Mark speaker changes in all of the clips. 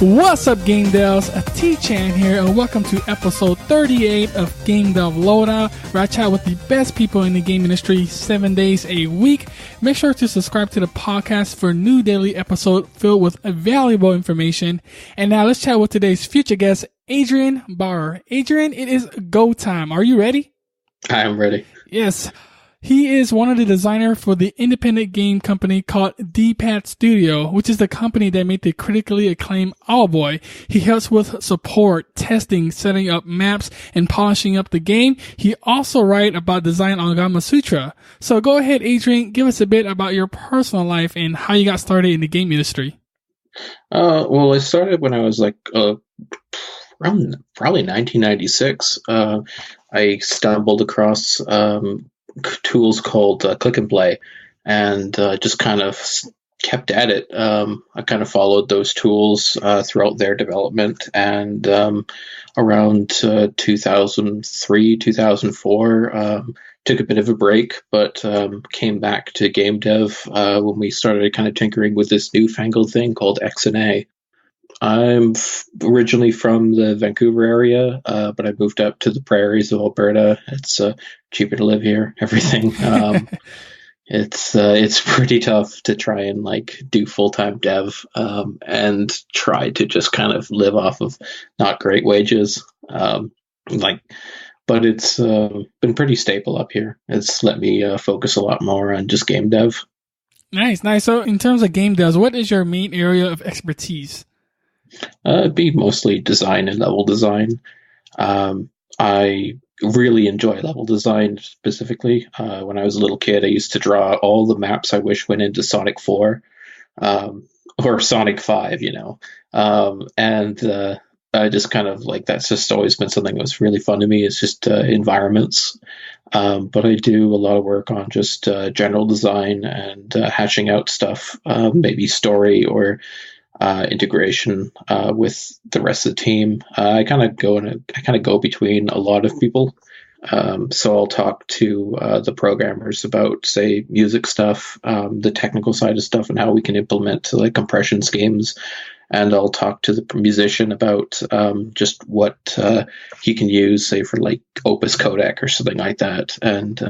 Speaker 1: What's up, Game Devs? T-Chan here, and welcome to episode 38 of Game Dev Loadout, where I chat with the best people in the game industry 7 days a week. Make sure to subscribe to the podcast for a new daily episode filled with valuable information. And now let's chat with today's future guest, Adrian Bauer. Adrian, it is go time. Are you ready?
Speaker 2: I am ready.
Speaker 1: Yes. He is one of the designers for the independent game company called D-Pad Studio, which is the company that made the critically acclaimed Owlboy. He helps with support, testing, setting up maps, and polishing up the game. He also writes about design on Gamasutra. So go ahead, Adrian, give us a bit about your personal life and how you got started in the game industry.
Speaker 2: Well, I started when I was around probably 1996. I stumbled across tools called Click and Play, and just kind of kept at it. I kind of followed those tools throughout their development, and around 2003, 2004, took a bit of a break, but came back to game dev when we started kind of tinkering with this newfangled thing called XNA. I'm originally from the Vancouver area, but I moved up to the prairies of Alberta. It's cheaper to live here. Everything. It's pretty tough to try and do full-time dev and try to just kind of live off of not great wages. But it's been pretty stable up here. It's let me focus a lot more on just game dev.
Speaker 1: Nice. So in terms of game devs, what is your main area of expertise?
Speaker 2: It'd be mostly design and level design. I really enjoy level design specifically. When I was a little kid, I used to draw all the maps I wish went into Sonic 4 or Sonic 5, and I just kind of that's just always been something that was really fun to me. It's just environments. But I do a lot of work on just general design and hashing out stuff, maybe story or integration with the rest of the team. I kind of go between a lot of people. So I'll talk to the programmers about, say, music stuff, the technical side of stuff, and how we can implement compression schemes. And I'll talk to the musician about just what he can use, say, for Opus codec or something like that. And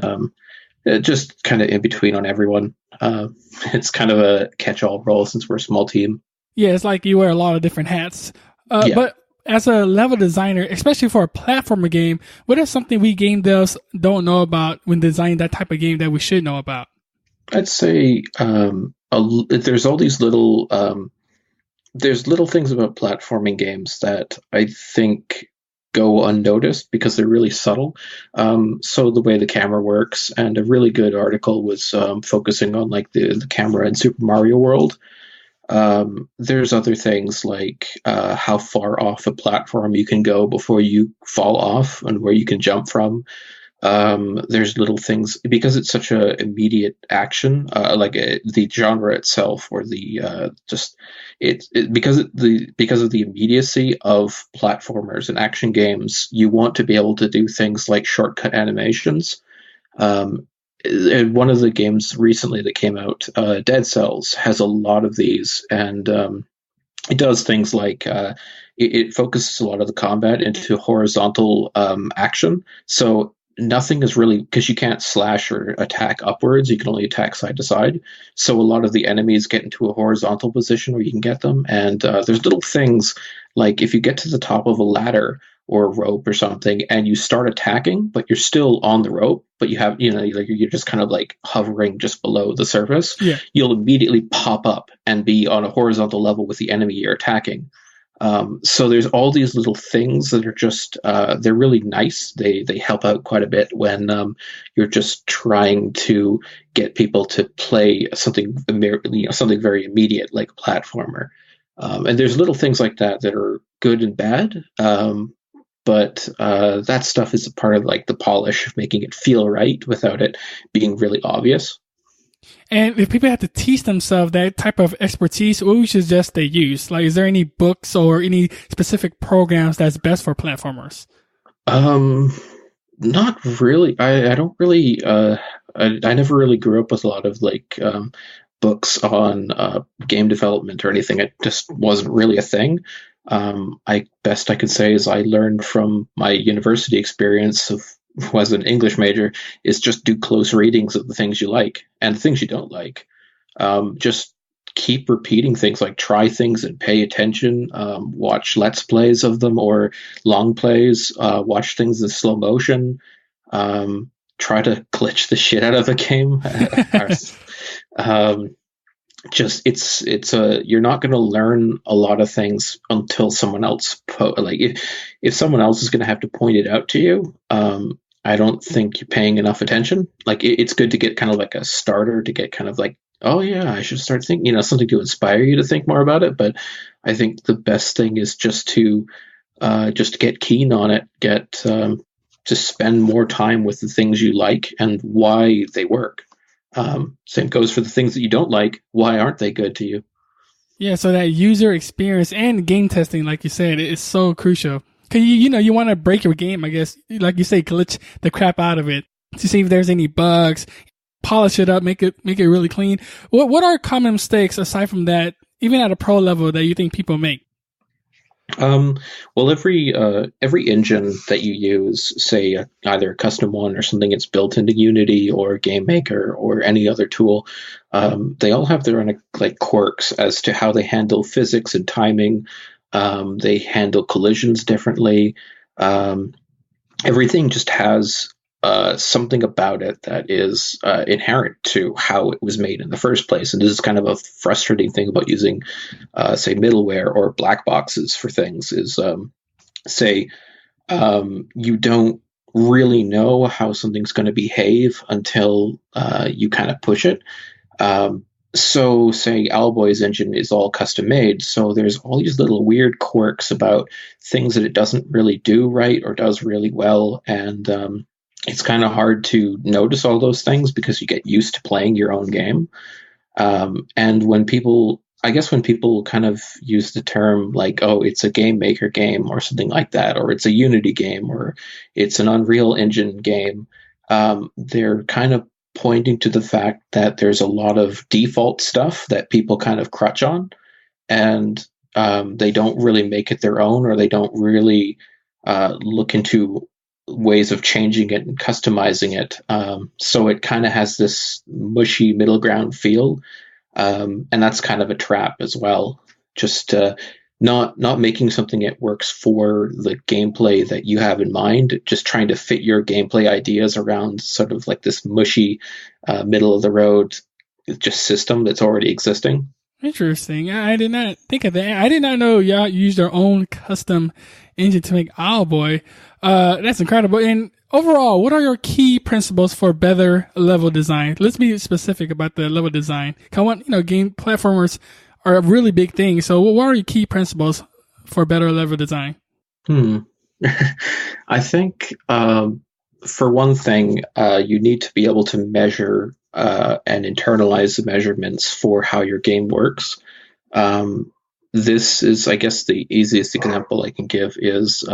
Speaker 2: just kind of in between on everyone. It's kind of a catch-all role since we're a small team.
Speaker 1: Yeah, it's like you wear a lot of different hats.
Speaker 2: Yeah.
Speaker 1: But as a level designer, especially for a platformer game, what is something we game devs don't know about when designing that type of game that we should know about?
Speaker 2: I'd say there's all these little there's little things about platforming games that I think go unnoticed because they're really subtle. So the way the camera works, and a really good article was focusing on the camera in Super Mario World. There's other things like how far off a platform you can go before you fall off and where you can jump from. There's little things because it's such a immediate action, the genre itself, or the because of the immediacy of platformers and action games. You want to be able to do things like shortcut animations. One of the games recently that came out, Dead Cells, has a lot of these, and it does things like it focuses a lot of the combat into horizontal action. So nothing is really, because you can't slash or attack upwards, you can only attack side to side. So a lot of the enemies get into a horizontal position where you can get them, and there's little things like if you get to the top of a ladder or a rope or something, and you start attacking, but you're still on the rope, but you have, you're just kind of hovering just below the surface.
Speaker 1: Yeah.
Speaker 2: You'll immediately pop up and be on a horizontal level with the enemy you're attacking. So there's all these little things that are just, they're really nice. They help out quite a bit when you're just trying to get people to play something very immediate, like a platformer. And there's little things like that that are good and bad. But that stuff is a part of the polish of making it feel right without it being really obvious.
Speaker 1: And if people have to teach themselves that type of expertise, what would you suggest they use? Is there any books or any specific programs that's best for platformers?
Speaker 2: Not really. I don't really. I never really grew up with a lot of books on game development or anything. It just wasn't really a thing. I best I could say is I learned from my university experience of was an English major is just do close readings of the things you like and the things you don't like. Just keep repeating things, like try things and pay attention. Watch let's plays of them or long plays. Watch things in slow motion. Try to glitch the shit out of a game. um, just it's a you're not going to learn a lot of things until someone else like if someone else is going to have to point it out to you. I don't think you're paying enough attention. Like it's good to get kind of like a starter to get kind of like, oh yeah, I should start thinking, something to inspire you to think more about it. But I think the best thing is just to get keen on it, get to spend more time with the things you like and why they work. Same goes for the things that you don't like. Why aren't they good to you?
Speaker 1: Yeah, so that user experience and game testing, like you said, is so crucial. Cause you want to break your game, I guess, like you say, glitch the crap out of it to see if there's any bugs, polish it up, make it really clean. What are common mistakes aside from that, even at a pro level, that you think people make?
Speaker 2: Well, every engine that you use, say either a custom one or something that's built into Unity or Game Maker or any other tool, they all have their own like quirks as to how they handle physics and timing. They handle collisions differently. Everything just has something about it that is inherent to how it was made in the first place. And this is kind of a frustrating thing about using, say, middleware or black boxes for things is, you don't really know how something's going to behave until you kind of push it. So, say, Owlboy's engine is all custom made, so there's all these little weird quirks about things that it doesn't really do right or does really well, and it's kind of hard to notice all those things because you get used to playing your own game. And when people kind of use the term like, oh, it's a Game Maker game or something like that, or it's a Unity game, or it's an Unreal Engine game, they're kind of pointing to the fact that there's a lot of default stuff that people kind of crutch on, and they don't really make it their own, or they don't really look into ways of changing it and customizing it. So it kind of has this mushy middle ground feel. And that's kind of a trap as well. Just not making something that works for the gameplay that you have in mind, just trying to fit your gameplay ideas around sort of like this mushy middle of the road just system that's already existing.
Speaker 1: Interesting. I did not think of that. I did not know y'all used their own custom engine to make Owlboy. That's incredible. And overall, what are your key principles for better level design? Let's be specific about the level design. I want, game platformers are a really big thing. So what are your key principles for better level design?
Speaker 2: I think, for one thing, you need to be able to measure and internalize the measurements for how your game works. This is, I guess, the easiest example I can give is,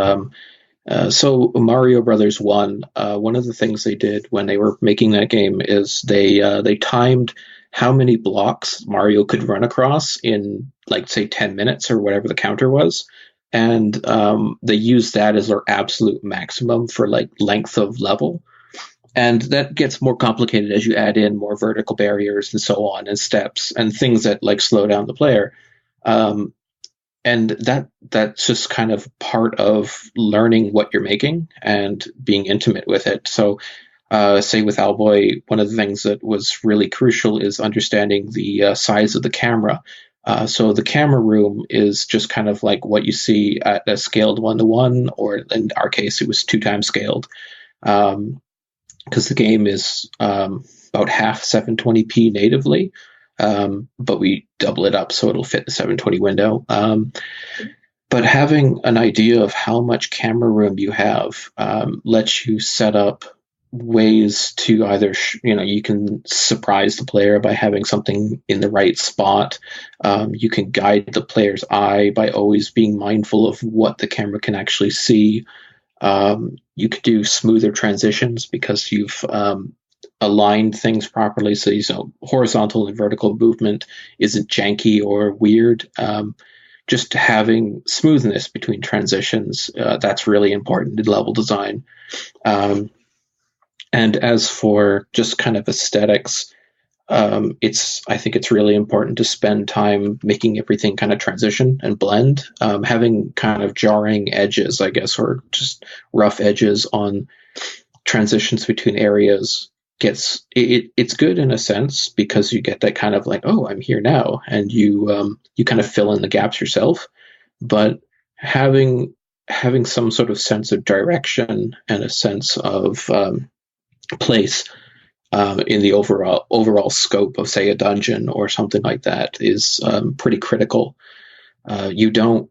Speaker 2: so Mario Brothers 1, one of the things they did when they were making that game is they timed how many blocks Mario could run across in, like, say, 10 minutes or whatever the counter was. And they used that as their absolute maximum for, like, length of level. And that gets more complicated as you add in more vertical barriers and so on, and steps and things that like slow down the player. And that's just kind of part of learning what you're making and being intimate with it. So, say with Owlboy, one of the things that was really crucial is understanding the size of the camera. So the camera room is just kind of like what you see at a scaled 1:1, or in our case, it was 2 times scaled. Because the game is about half 720p natively, but we double it up so it'll fit the 720 window. But having an idea of how much camera room you have lets you set up ways to either, you can surprise the player by having something in the right spot. You can guide the player's eye by always being mindful of what the camera can actually see. You could do smoother transitions because you've aligned things properly. So, horizontal and vertical movement isn't janky or weird. Just having smoothness between transitions, that's really important in level design. And as for just kind of aesthetics, I think it's really important to spend time making everything kind of transition and blend. Having kind of jarring edges, I guess, or just rough edges on transitions between areas it's good in a sense, because you get that kind of like, oh, I'm here now, and you kind of fill in the gaps yourself. But having some sort of sense of direction and a sense of place in the overall scope of, say, a dungeon or something like that is pretty critical. You don't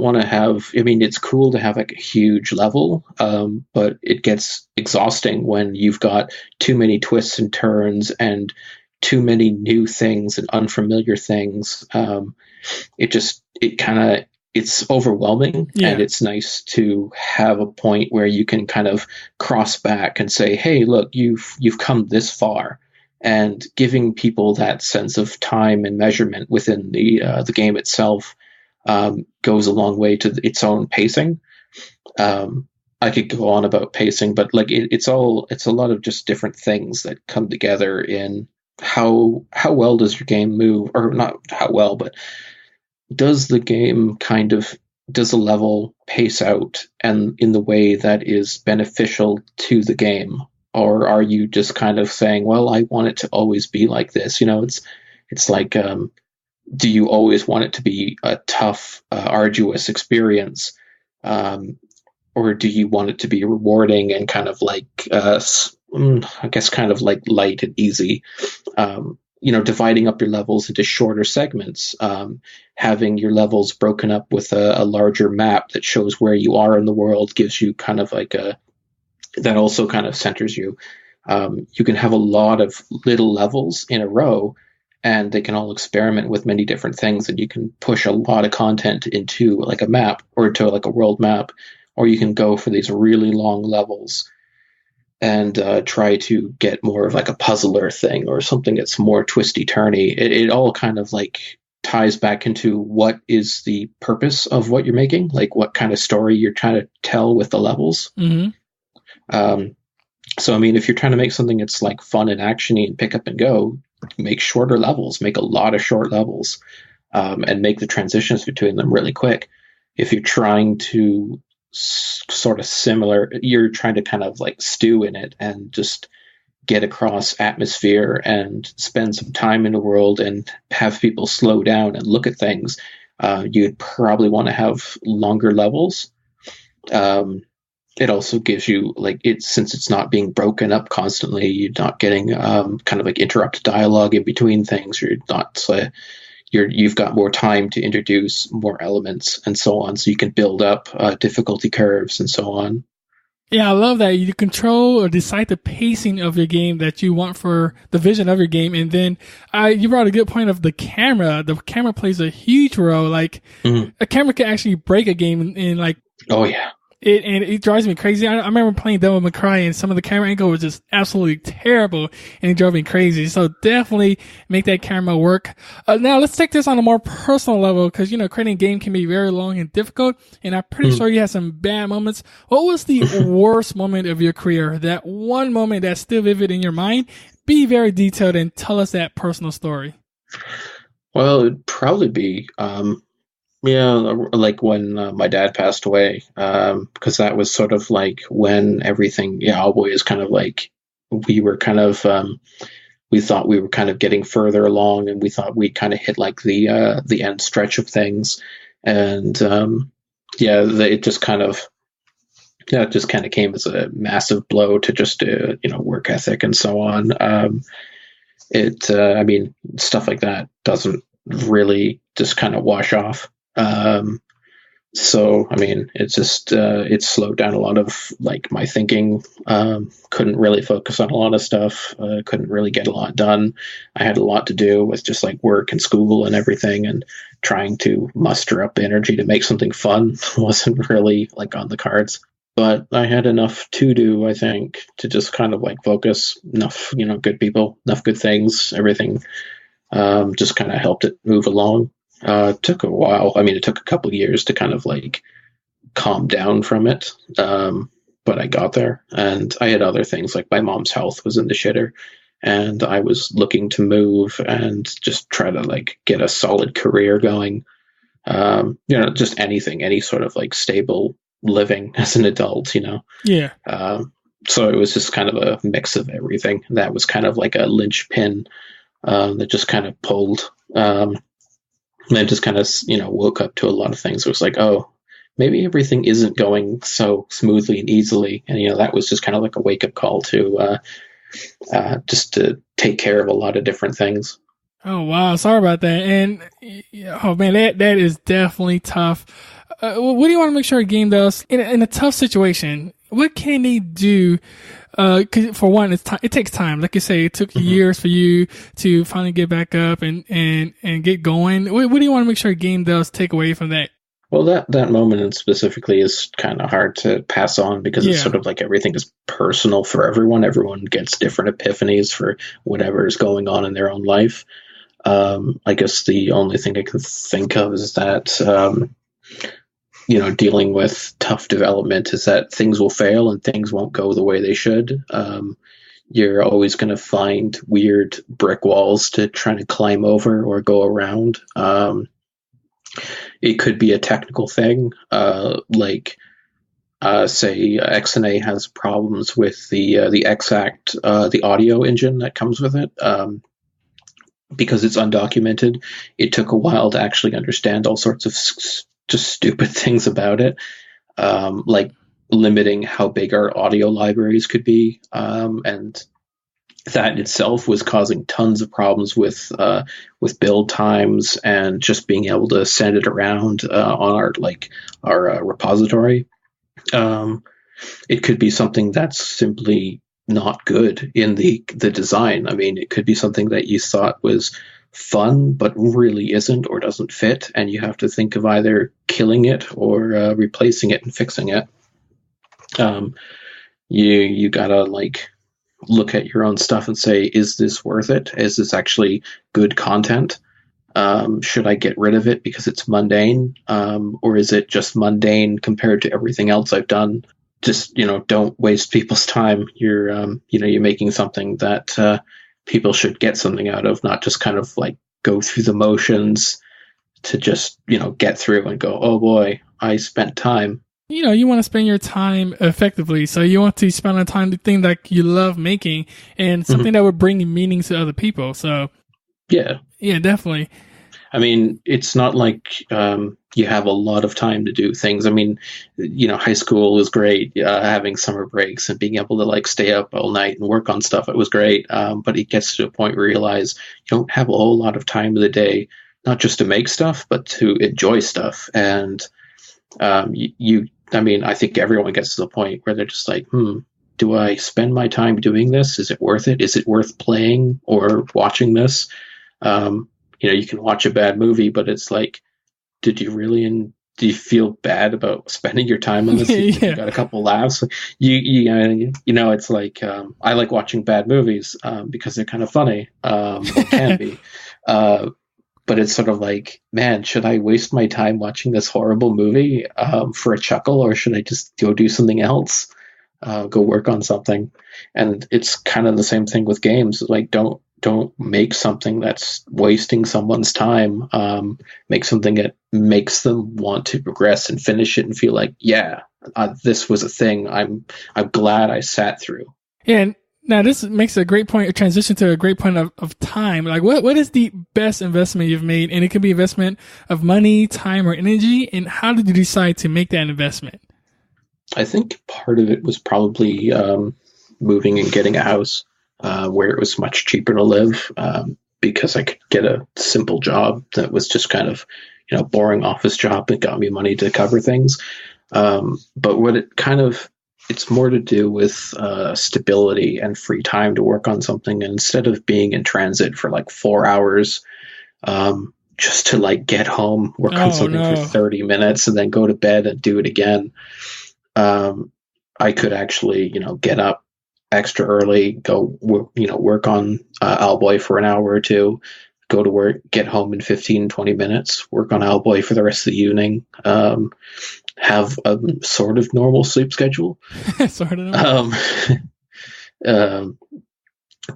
Speaker 2: want to have, I mean, it's cool to have like a huge level, but it gets exhausting when you've got too many twists and turns and too many new things and unfamiliar things. It's overwhelming. Yeah. And it's nice to have a point where you can kind of cross back and say, hey, look, you've come this far. And giving people that sense of time and measurement within the game itself goes a long way to its own pacing. I could go on about pacing, but like it's a lot of just different things that come together in how well does your game move, or not how well, but does the level pace out and in the way that is beneficial to the game, or are you just kind of saying, well, I want it to always be like this? It's like, do you always want it to be a tough, arduous experience? Or do you want it to be rewarding and kind of like, I guess kind of like light and easy? Dividing up your levels into shorter segments, having your levels broken up with a larger map that shows where you are in the world gives you kind of like that also kind of centers you. You can have a lot of little levels in a row, and they can all experiment with many different things, and you can push a lot of content into like a map or into like a world map, or you can go for these really long levels and try to get more of like a puzzler thing or something that's more twisty-turny. It all kind of like ties back into what is the purpose of what you're making, like what kind of story you're trying to tell with the levels. Mm-hmm. So, I mean, if you're trying to make something that's like fun and actiony and pick up and go, make shorter levels, make a lot of short levels, and make the transitions between them really quick. If you're trying to sort of similar, you're trying to kind of like stew in it and just get across atmosphere and spend some time in the world and have people slow down and look at things, you'd probably want to have longer levels. It also gives you since it's not being broken up constantly, you're not getting kind of like interrupted dialogue in between things. You've got more time to introduce more elements and so on, so you can build up difficulty curves and so on.
Speaker 1: Yeah, I love that you control or decide the pacing of your game that you want for the vision of your game. And then you brought a good point of the camera. The camera plays a huge role. Like a camera can actually break a game in like,
Speaker 2: oh yeah.
Speaker 1: It drives me crazy. I remember playing Devil May Cry, and some of the camera angle was just absolutely terrible, and it drove me crazy. So definitely make that camera work. Now let's take this on a more personal level, because creating a game can be very long and difficult, and I'm pretty sure you had some bad moments. What was the worst moment of your career? That one moment that's still vivid in your mind? Be very detailed and tell us that personal story.
Speaker 2: Well, it'd probably be like when my dad passed away, because that was sort of like when everything, Owlboy is kind of like, we were kind of, we thought we were kind of getting further along, and we thought we kind of hit like the end stretch of things. And it just kind of came as a massive blow to just, work ethic and so on. I mean, stuff like that doesn't really just kind of wash off. So, I mean, it's just, it slowed down a lot of like my thinking, couldn't really focus on a lot of stuff, couldn't really get a lot done. I had a lot to do with just like work and school and everything, and trying to muster up energy to make something fun wasn't really like on the cards. but I had enough to do, I think, to just kind of like focus. Enough, good people, enough good things, everything. Just kind of helped it move along. It took a while. I mean, it took a couple years to kind of like calm down from it. But I got there, and I had other things like my mom's health was in the shitter, and I was looking to move and just try to like get a solid career going. Just anything, any sort of like stable living as an adult.
Speaker 1: Yeah.
Speaker 2: So it was just kind of a mix of everything. That was kind of like a linchpin that just kind of pulled. And I just kind of, woke up to a lot of things. It was like, oh, maybe everything isn't going so smoothly and easily. And, that was just kind of like a wake up call to just to take care of a lot of different things.
Speaker 1: Oh, wow. Sorry about that. And, oh man, that is definitely tough. What do you want to make sure a game does in a tough situation? What can they do? 'Cause for one, it takes time. Like you say, it took years for you to finally get back up and get going. What do you want to make sure a game does take away from that?
Speaker 2: Well, that moment specifically is kind of hard to pass on because it's sort of like everything is personal for everyone. Everyone gets different epiphanies for whatever is going on in their own life. I guess the only thing I can think of is that, dealing with tough development is that things will fail and things won't go the way they should. You're always going to find weird brick walls to try to climb over or go around. It could be a technical thing, like say XNA has problems with the Exact, the audio engine that comes with it. Because it's undocumented, it took a while to actually understand all sorts of just stupid things about it, like limiting how big our audio libraries could be, and that in itself was causing tons of problems with build times and just being able to send it around on our repository. It could be something that's simply not good in the design. I mean, it could be something that you thought was fun but really isn't or doesn't fit, and you have to think of either killing it or replacing it and fixing it. You gotta like look at your own stuff and say, is this worth it? Is this actually good content? Should I get rid of it because it's mundane, or is it just mundane compared to everything else I've done? Just don't waste people's time. You're making something that people should get something out of, not just kind of like go through the motions to just get through and go, oh boy, I spent time.
Speaker 1: You want to spend your time effectively, so you want to spend the time to things that you love making and something that would bring meaning to other people. So yeah, definitely.
Speaker 2: I mean, it's not like you have a lot of time to do things. I mean, high school was great, having summer breaks and being able to like stay up all night and work on stuff. It was great. But it gets to a point where you realize you don't have a whole lot of time of the day, not just to make stuff, but to enjoy stuff. And I mean, I think everyone gets to the point where they're just like, do I spend my time doing this? Is it worth it? Is it worth playing or watching this? You can watch a bad movie, but it's like, did you really do you feel bad about spending your time on this? You got a couple laughs. It's like I like watching bad movies because they're kind of funny. Or can be. But it's sort of like, man, should I waste my time watching this horrible movie for a chuckle, or should I just go do something else? Go work on something. And it's kind of the same thing with games. Like, don't make something that's wasting someone's time. Make something that makes them want to progress and finish it and feel like, yeah, this was a thing I'm glad I sat through.
Speaker 1: Yeah, and now this makes a great point, a transition to a great point of time. Like, what is the best investment you've made? And it can be investment of money, time, or energy. And how did you decide to make that investment?
Speaker 2: I think part of it was probably moving and getting a house where it was much cheaper to live, because I could get a simple job that was just kind of, boring office job that got me money to cover things. But what it's more to do with stability and free time to work on something. And instead of being in transit for like 4 hours, just to like get home, work on something for 30 minutes and then go to bed and do it again. I could actually, get up extra early, go, work on Owlboy for an hour or two, go to work, get home in 15, 20 minutes, work on Owlboy for the rest of the evening, have a sort of normal sleep schedule.
Speaker 1: Sort of.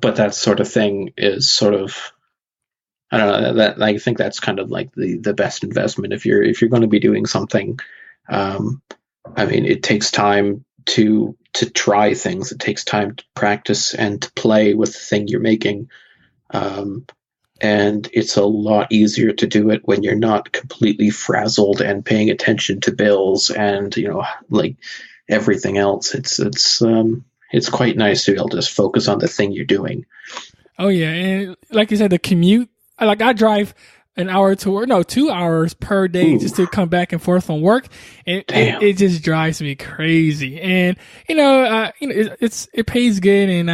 Speaker 2: But that sort of thing is sort of, I don't know, that I think that's kind of like the best investment if you're going to be doing something. I mean, it takes time to try things. It takes time to practice and to play with the thing you're making. And it's a lot easier to do it when you're not completely frazzled and paying attention to bills and, like everything else. It's quite nice to be able to just focus on the thing you're doing.
Speaker 1: Oh yeah. And like you said, the commute, like I drive an hour to work, no, 2 hours per day just to come back and forth from work. And it just drives me crazy. And, it pays good and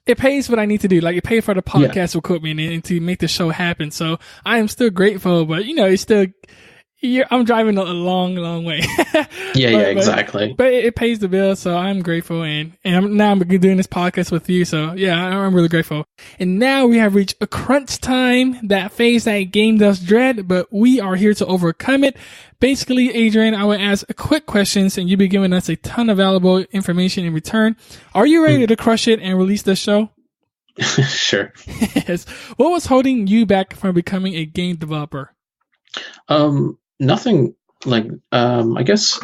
Speaker 1: it pays what I need to do. Like it pays for the podcast equipment and to make the show happen. So I am still grateful, but it's still, I'm driving a long, long way.
Speaker 2: Exactly.
Speaker 1: But it pays the bill, so I'm grateful, and I'm doing this podcast with you. So yeah, I'm really grateful. And now we have reached a crunch time, that phase that game does dread, but we are here to overcome it. Basically, Adrian, I will ask quick questions, and you'll be giving us a ton of valuable information in return. Are you ready to crush it and release the show?
Speaker 2: Sure.
Speaker 1: Yes. What was holding you back from becoming a game developer?
Speaker 2: Nothing. Like, I guess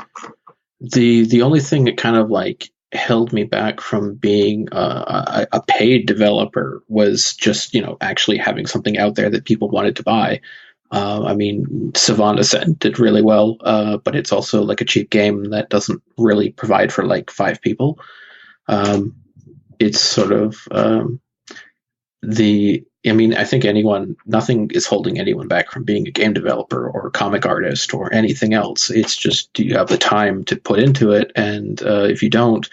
Speaker 2: the only thing that kind of like held me back from being a paid developer was just, actually having something out there that people wanted to buy. I mean, Savannah did really well, but it's also like a cheap game that doesn't really provide for like 5 people. It's sort of I think nothing is holding anyone back from being a game developer or a comic artist or anything else. It's just, do you have the time to put into it? And if you don't,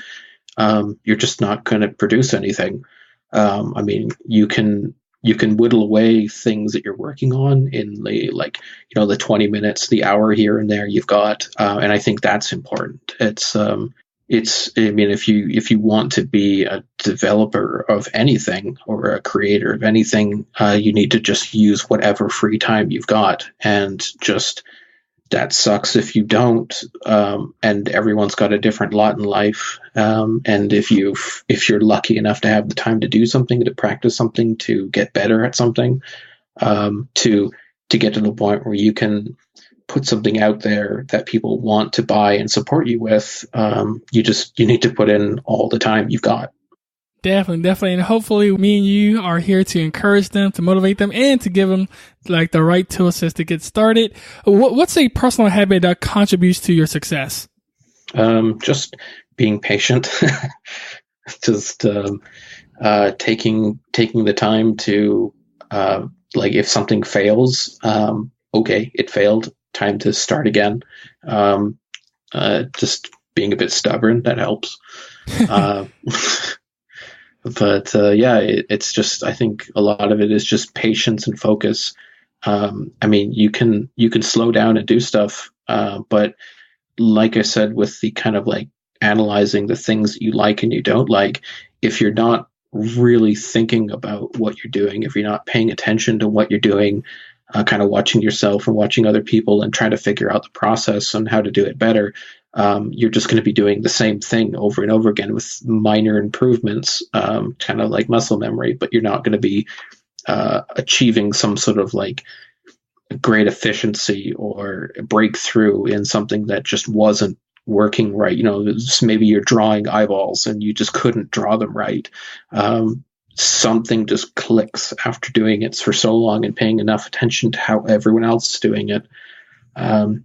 Speaker 2: you're just not going to produce anything. I mean, you can whittle away things that you're working on in the 20 minutes, the hour here and there you've got. And I think that's important. If you want to be a developer of anything or a creator of anything, you need to just use whatever free time you've got, and just, that sucks if you don't. And everyone's got a different lot in life. And if you're lucky enough to have the time to do something, to practice something, to get better at something, to get to the point where you can put something out there that people want to buy and support you with, you need to put in all the time you've got.
Speaker 1: Definitely. And hopefully me and you are here to encourage them, to motivate them, and to give them like the right tool sets to get started. What's a personal habit that contributes to your success?
Speaker 2: Just being patient. Just taking the time to, if something fails, okay, it failed, time to start again. Just being a bit stubborn, that helps. But it's just, I think a lot of it is just patience and focus. I mean, you can slow down and do stuff, but like I said, with the kind of like analyzing the things that you like and you don't like, if you're not really thinking about what you're doing, if you're not paying attention to what you're doing, kind of watching yourself and watching other people and trying to figure out the process and how to do it better, you're just going to be doing the same thing over and over again with minor improvements, kind of like muscle memory, but you're not going to be achieving some sort of like great efficiency or breakthrough in something that just wasn't working right. Maybe you're drawing eyeballs and you just couldn't draw them right. Something just clicks after doing it for so long and paying enough attention to how everyone else is doing it. And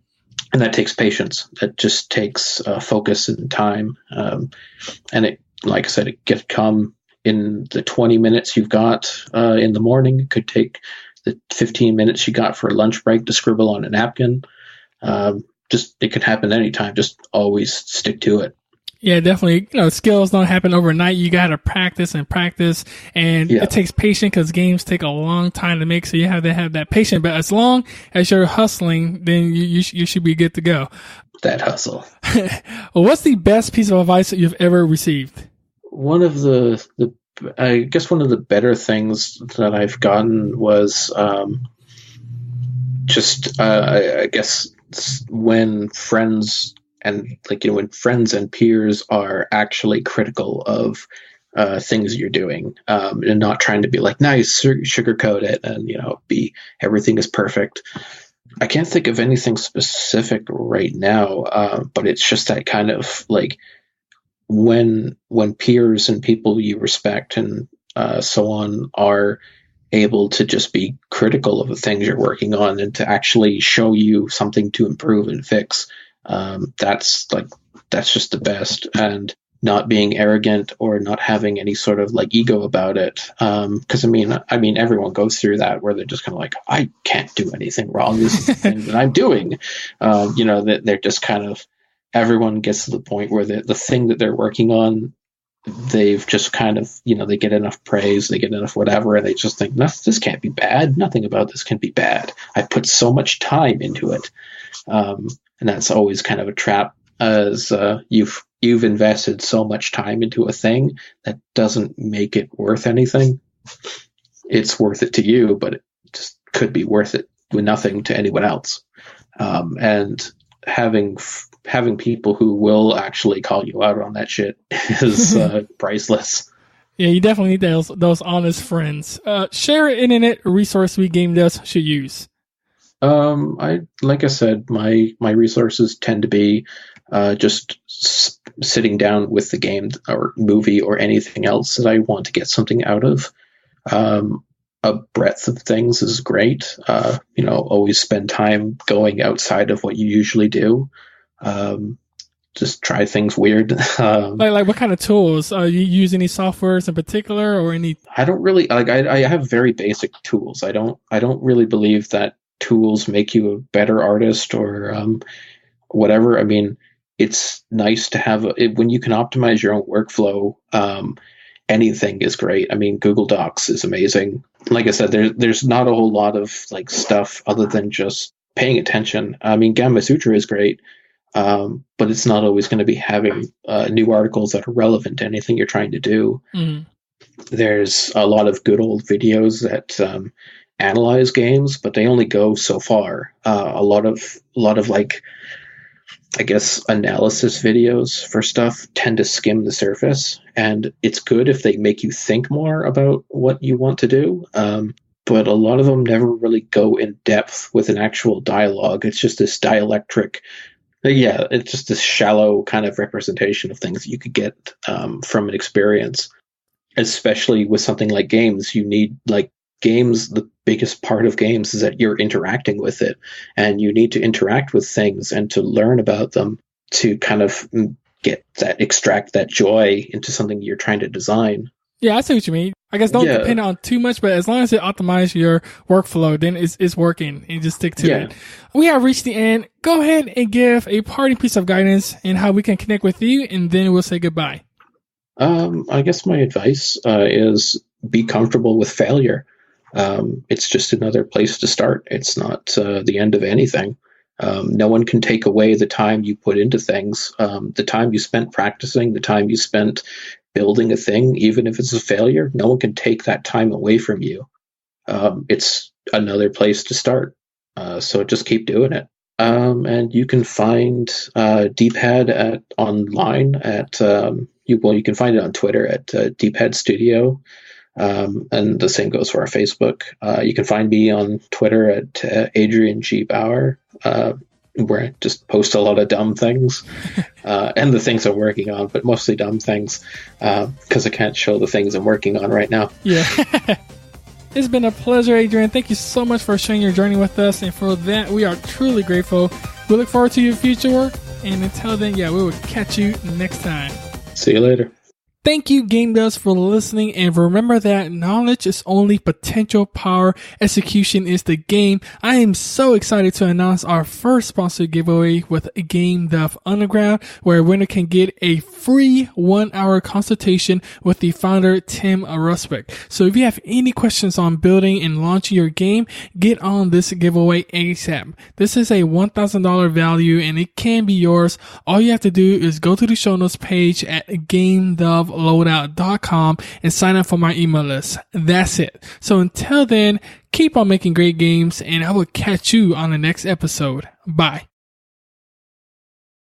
Speaker 2: that takes patience. That just takes focus and time. And it, like I said, it can come in the 20 minutes you've got in the morning. It could take the 15 minutes you got for a lunch break to scribble on a napkin. It can happen anytime. Just always stick to it.
Speaker 1: Yeah, definitely. Skills don't happen overnight. You got to practice, and it takes patience because games take a long time to make. So you have to have that patience. But as long as you're hustling, then you should be good to go.
Speaker 2: that hustle.
Speaker 1: Well, what's the best piece of advice that you've ever received?
Speaker 2: One of I guess one of the better things that I've gotten was I guess when friends and when friends and peers are actually critical of things you're doing, and not trying to be like nice, sugarcoat it, and be everything is perfect. I can't think of anything specific right now, but it's just that kind of like when peers and people you respect and so on are able to just be critical of the things you're working on and to actually show you something to improve and fix. That's just the best, and not being arrogant or not having any sort of like ego about it. Cause I mean, everyone goes through that where they're just kind of like, I can't do anything wrong. This is the thing that I'm doing. That they're just kind of, everyone gets to the point where the thing that they're working on, they've just kind of, they get enough praise, they get enough whatever, and they just think, this can't be bad. Nothing about this can be bad. I put so much time into it. And that's always kind of a trap, as you've invested so much time into a thing that doesn't make it worth anything. It's worth it to you, but it just could be worth it with nothing to anyone else. And having people who will actually call you out on that shit is priceless.
Speaker 1: Yeah, you definitely need those honest friends. Share an internet resource we game devs should use.
Speaker 2: Like I said, my resources tend to be just sitting down with the game or movie or anything else that I want to get something out of. A breadth of things is great. Always spend time going outside of what you usually do. Just try things weird.
Speaker 1: Like what kind of tools? You use any softwares in particular or any?
Speaker 2: I don't really I have very basic tools. I don't really believe that tools make you a better artist or whatever. I mean, it's nice to have when you can optimize your own workflow. Anything is great. I mean, Google Docs is amazing. Like I said, there's not a whole lot of like stuff other than just paying attention. I mean, Gamasutra is great, but it's not always going to be having new articles that are relevant to anything you're trying to do. Mm-hmm. There's a lot of good old videos that analyze games, but they only go so far. A lot of like, I guess, analysis videos for stuff tend to skim the surface, and it's good if they make you think more about what you want to do. But a lot of them never really go in depth with an actual dialogue. It's just this dialectric, it's just this shallow kind of representation of things that you could get from an experience. Especially with something like games, you need games. The biggest part of games is that you're interacting with it, and you need to interact with things and to learn about them to kind of extract that joy into something you're trying to design.
Speaker 1: Yeah, I see what you mean. I guess don't depend on too much, but as long as it optimizes your workflow, then it's working. You just stick to it. We have reached the end. Go ahead and give a parting piece of guidance and how we can connect with you, and then we'll say goodbye.
Speaker 2: I guess my advice is be comfortable with failure. It's just another place to start. It's not the end of anything. No one can take away the time you put into things, the time you spent practicing, the time you spent building a thing, even if it's a failure. No one can take that time away from you. It's another place to start. So just keep doing it. And you can find DPAD online at you can find it on Twitter at DPAD Studio. And the same goes for our Facebook. You can find me on Twitter at Adrian G. Bauer, where I just post a lot of dumb things and the things I'm working on, but mostly dumb things because I can't show the things I'm working on right now.
Speaker 1: Yeah. It's been a pleasure, Adrian. Thank you so much for sharing your journey with us. And for that, we are truly grateful. We look forward to your future work. And until then, we will catch you next time.
Speaker 2: See you later.
Speaker 1: Thank you, Game Devs, for listening, and remember that knowledge is only potential power. Execution is the game. I am so excited to announce our first sponsored giveaway with Game Dev Underground, where a winner can get a free 1-hour consultation with the founder, Tim Rusbeck. So if you have any questions on building and launching your game, get on this giveaway ASAP. This is a $1,000 value and it can be yours. All you have to do is go to the show notes page at GameDevLoadout.com and sign up for my email list. That's it. So until then, keep on making great games and I will catch you on the next episode. Bye.